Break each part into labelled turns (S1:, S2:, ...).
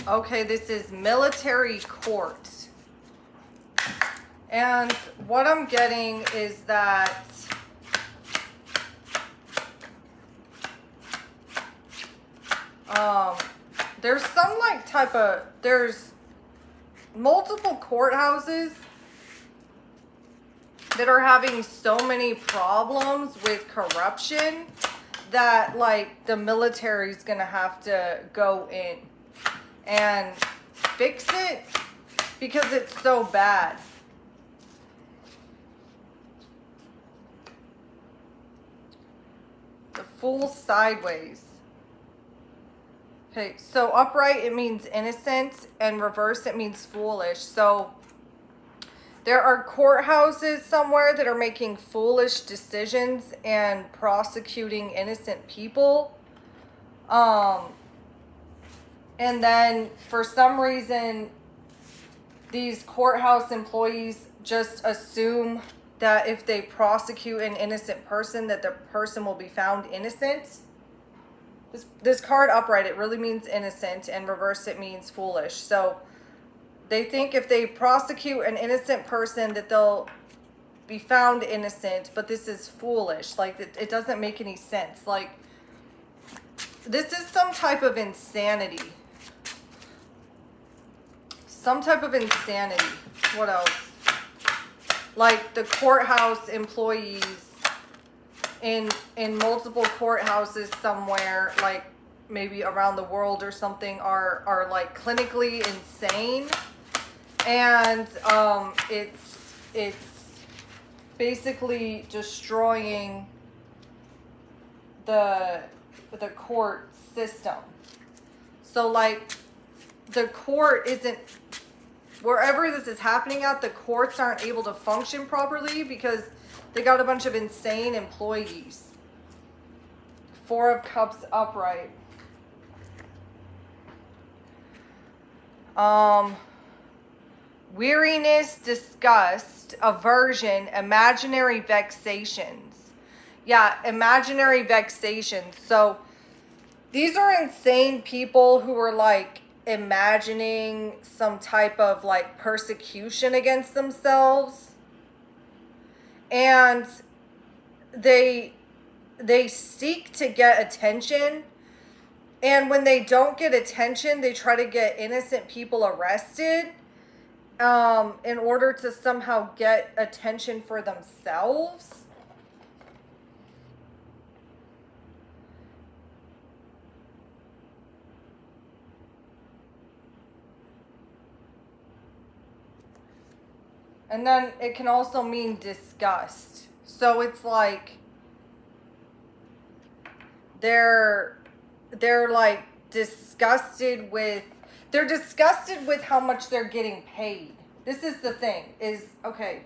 S1: Okay, this is military court. And what I'm getting is that there's some like type of, there's multiple courthouses that are having so many problems with corruption that like the military is gonna have to go in and fix it because it's so bad. The Fool sideways. Okay, so upright it means innocent and reverse it means foolish. So there are courthouses somewhere that are making foolish decisions and prosecuting innocent people. And then for some reason, these courthouse employees just assume that if they prosecute an innocent person, that the person will be found innocent. This card upright, it really means innocent, and reverse it means foolish. So they think if they prosecute an innocent person that they'll be found innocent, but this is foolish. Like it doesn't make any sense. Like this is some type of insanity. Some type of insanity. What else? Like the courthouse employees in multiple courthouses somewhere, like maybe around the world or something, are like clinically insane, and it's basically destroying the court system. So like the court isn't, wherever this is happening at, the courts aren't able to function properly because they got a bunch of insane employees. Four of Cups upright. Weariness, disgust, aversion, imaginary vexations. Yeah, imaginary vexations. So these are insane people who are like imagining some type of like persecution against themselves, and they seek to get attention, and when they don't get attention, they try to get innocent people arrested in order to somehow get attention for themselves. And then it can also mean disgust. So it's like they're like disgusted with how much they're getting paid. This is the thing, is okay.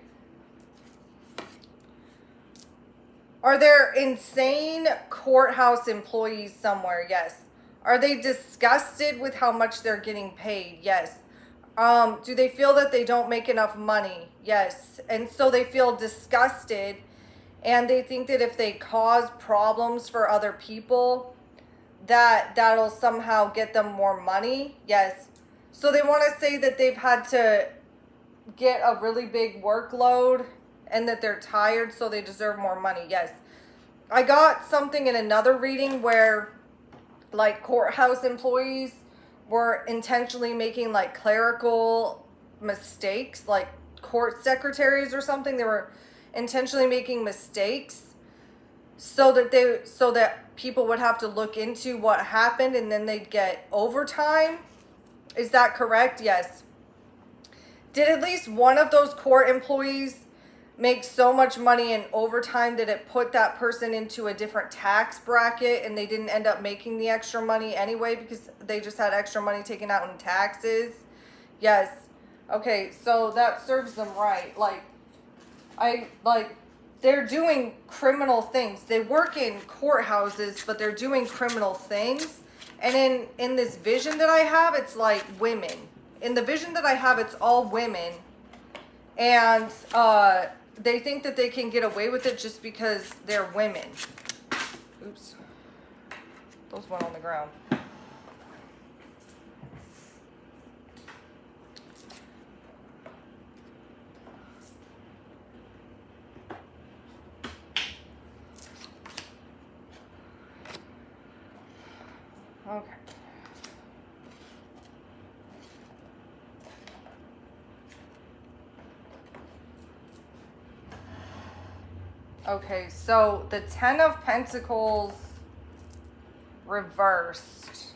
S1: Are there insane courthouse employees somewhere? Yes. Are they disgusted with how much they're getting paid? Yes. Do they feel that they don't make enough money? Yes. And so they feel disgusted, and they think that if they cause problems for other people, that'll somehow get them more money. Yes. So they want to say that they've had to get a really big workload and that they're tired, so they deserve more money. Yes. I got something in another reading where like courthouse employees were intentionally making like clerical mistakes, like court secretaries or something. They were intentionally making mistakes so that people would have to look into what happened, and then they'd get overtime. Is that correct? Yes. Did at least one of those court employees make so much money in overtime that it put that person into a different tax bracket, and they didn't end up making the extra money anyway because they just had extra money taken out in taxes? Yes. Okay, so that serves them right. They're doing criminal things. They work in courthouses, but they're doing criminal things. And in this vision that I have, it's like women. In the vision that I have, it's all women. And they think that they can get away with it just because they're women. Oops. Those went on the ground. Okay, so the Ten of Pentacles reversed.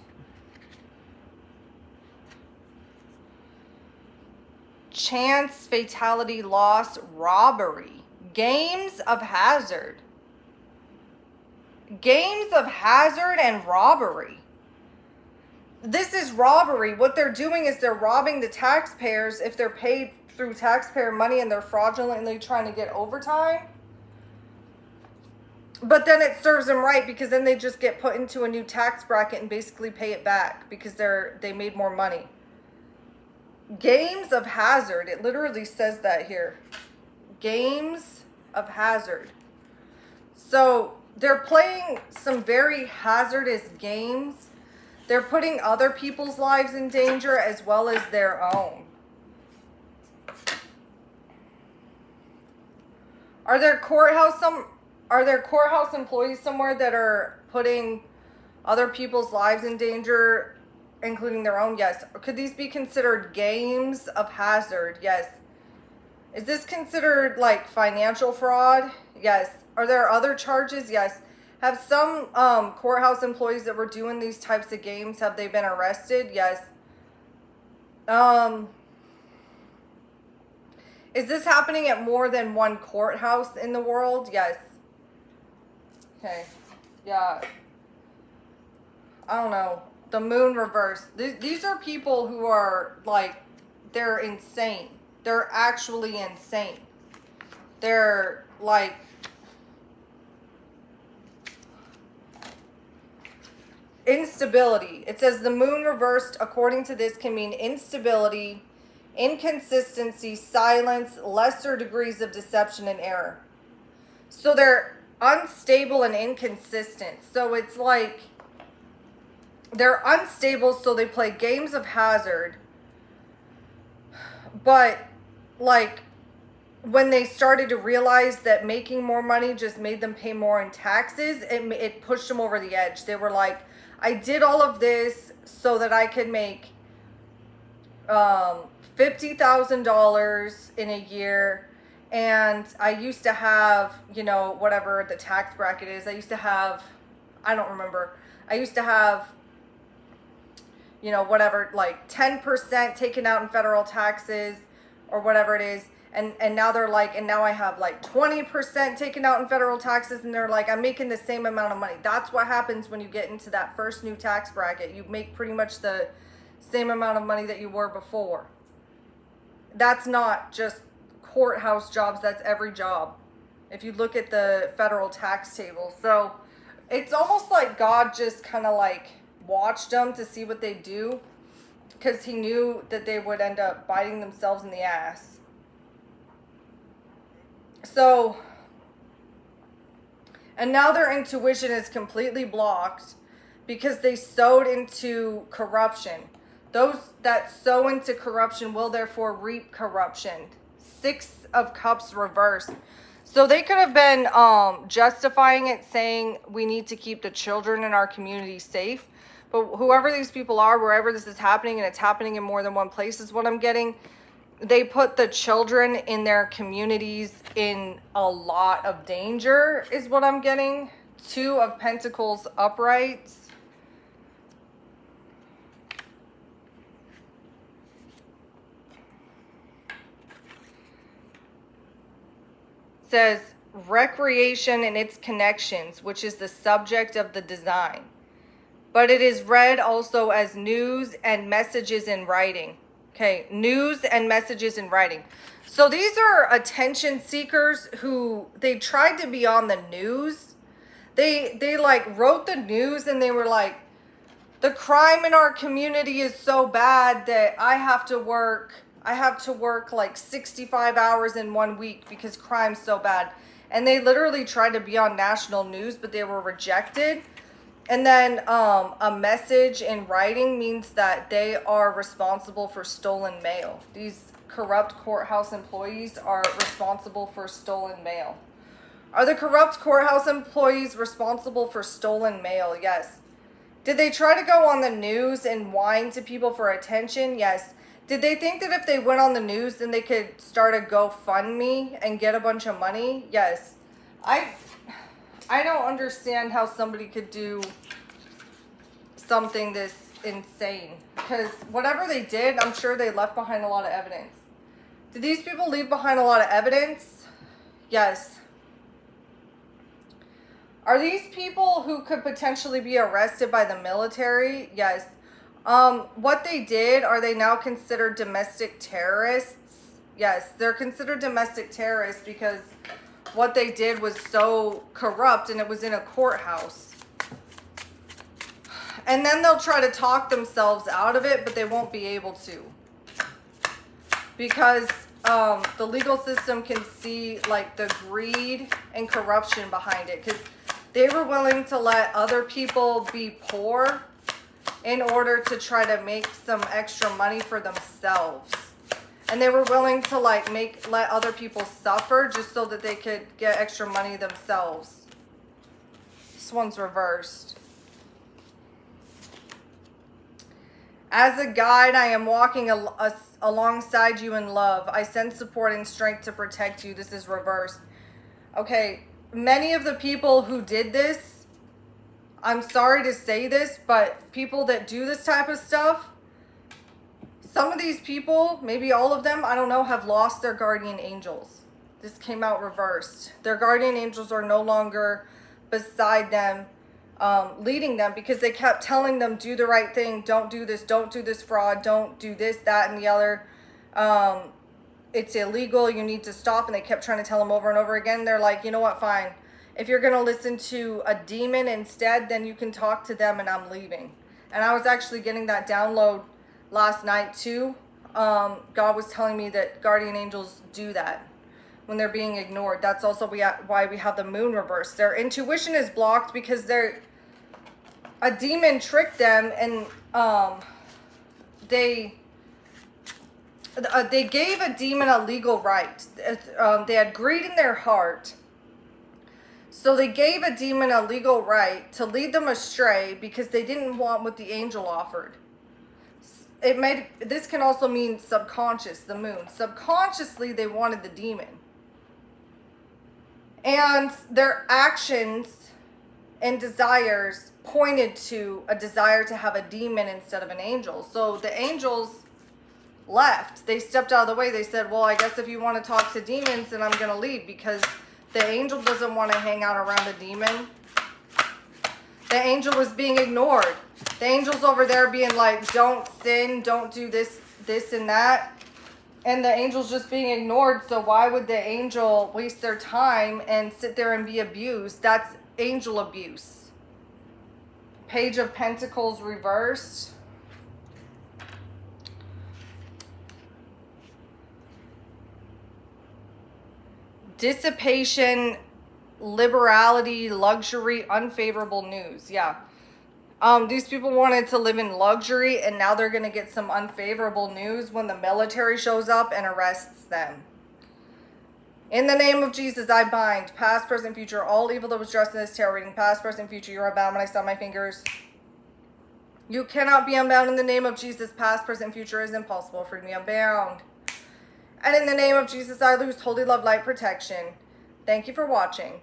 S1: Chance, fatality, loss, robbery. Games of hazard. Games of hazard and robbery. This is robbery. What they're doing is they're robbing the taxpayers if they're paid through taxpayer money and they're fraudulently trying to get overtime. But then it serves them right because then they just get put into a new tax bracket and basically pay it back because they made more money. Games of hazard. It literally says that here. Games of hazard. So they're playing some very hazardous games. They're putting other people's lives in danger as well as their own. Are there courthouse employees somewhere that are putting other people's lives in danger, including their own? Yes. Could these be considered games of hazard? Yes. Is this considered like financial fraud? Yes. Are there other charges? Yes. Have some courthouse employees that were doing these types of games, have they been arrested? Yes. Is this happening at more than one courthouse in the world? Yes. Okay. Yeah. I don't know. The moon reverse. These are people who are like, they're insane. They're actually insane. They're like, instability. It says the moon reversed, according to this, can mean instability, inconsistency, silence, lesser degrees of deception and error. So they're unstable and inconsistent. So it's like they're unstable, so they play games of hazard. But like when they started to realize that making more money just made them pay more in taxes, it pushed them over the edge. They were like, I did all of this so that I could make $50,000 in a year. And I used to have, you know, whatever the tax bracket is. I used to have, I don't remember. I used to have, you know, whatever, like 10% taken out in federal taxes or whatever it is. And now they're like, and now I have like 20% taken out in federal taxes, and they're like, I'm making the same amount of money. That's what happens when you get into that first new tax bracket. You make pretty much the same amount of money that you were before. That's not just courthouse jobs, that's every job. If you look at the federal tax table. So it's almost like God just kind of like watched them to see what they do, because he knew that they would end up biting themselves in the ass. So, and now their intuition is completely blocked because they sowed into corruption. Those that sow into corruption will therefore reap corruption. 6 of Cups reversed. So they could have been justifying it, saying we need to keep the children in our community safe. But whoever these people are, wherever this is happening, and it's happening in more than one place is what I'm getting, they put the children in their communities in a lot of danger is what I'm getting. 2 of Pentacles uprights. Says recreation and its connections, which is the subject of the design. But it is read also as news and messages in writing. Okay, news and messages in writing. So these are attention seekers who, they tried to be on the news. They like wrote the news and they were like, the crime in our community is so bad that I have to work like 65 hours in 1 week because crime's so bad. And they literally tried to be on national news, but they were rejected. And then a message in writing means that they are responsible for stolen mail. These corrupt courthouse employees are responsible for stolen mail. Are the corrupt courthouse employees responsible for stolen mail? Yes. Did they try to go on the news and whine to people for attention? Yes. Did they think that if they went on the news, then they could start a GoFundMe and get a bunch of money? Yes. I don't understand how somebody could do something this insane. Because whatever they did, I'm sure they left behind a lot of evidence. Did these people leave behind a lot of evidence? Yes. Are these people who could potentially be arrested by the military? Yes. What they did, are they now considered domestic terrorists? Yes, they're considered domestic terrorists because what they did was so corrupt and it was in a courthouse. And then they'll try to talk themselves out of it, but they won't be able to. Because the legal system can see like the greed and corruption behind it. Because they were willing to let other people be poor in order to try to make some extra money for themselves. And they were willing to like let other people suffer just so that they could get extra money themselves. This one's reversed. As a guide, I am walking alongside you in love. I send support and strength to protect you. This is reversed. Okay, many of the people who did this, I'm sorry to say this, but people that do this type of stuff, some of these people, maybe all of them, I don't know, have lost their guardian angels. This came out reversed. Their guardian angels are no longer beside them, leading them, because they kept telling them, do the right thing, don't do this fraud, don't do this, that, and the other. It's illegal, you need to stop. And they kept trying to tell them over and over again. They're like, you know what, fine. If you're going to listen to a demon instead, then you can talk to them and I'm leaving. And I was actually getting that download last night too. God was telling me that guardian angels do that when they're being ignored. That's also why we have the moon reversed. Their intuition is blocked because a demon tricked them, and they gave a demon a legal right. They had greed in their heart. So they gave a demon a legal right to lead them astray because they didn't want what the angel offered. This can also mean subconscious, the moon. Subconsciously, they wanted the demon. And their actions and desires pointed to a desire to have a demon instead of an angel. So the angels left. They stepped out of the way. They said, well, I guess if you want to talk to demons, then I'm going to leave, because the angel doesn't want to hang out around a demon. The angel was being ignored. The angel's over there being like, don't sin, don't do this, and that. And the angel's just being ignored. So why would the angel waste their time and sit there and be abused? That's angel abuse. Page of Pentacles reversed. Dissipation, liberality, luxury, unfavorable news. Yeah. These people wanted to live in luxury, and now they're going to get some unfavorable news when the military shows up and arrests them. In the name of Jesus, I bind past, present, future, all evil that was dressed in this tarot reading. Past, present, future, you are bound when I snap my fingers. You cannot be unbound in the name of Jesus. Past, present, future is impossible. Free me, unbound. And in the name of Jesus, I lose holy love, light, protection. Thank you for watching.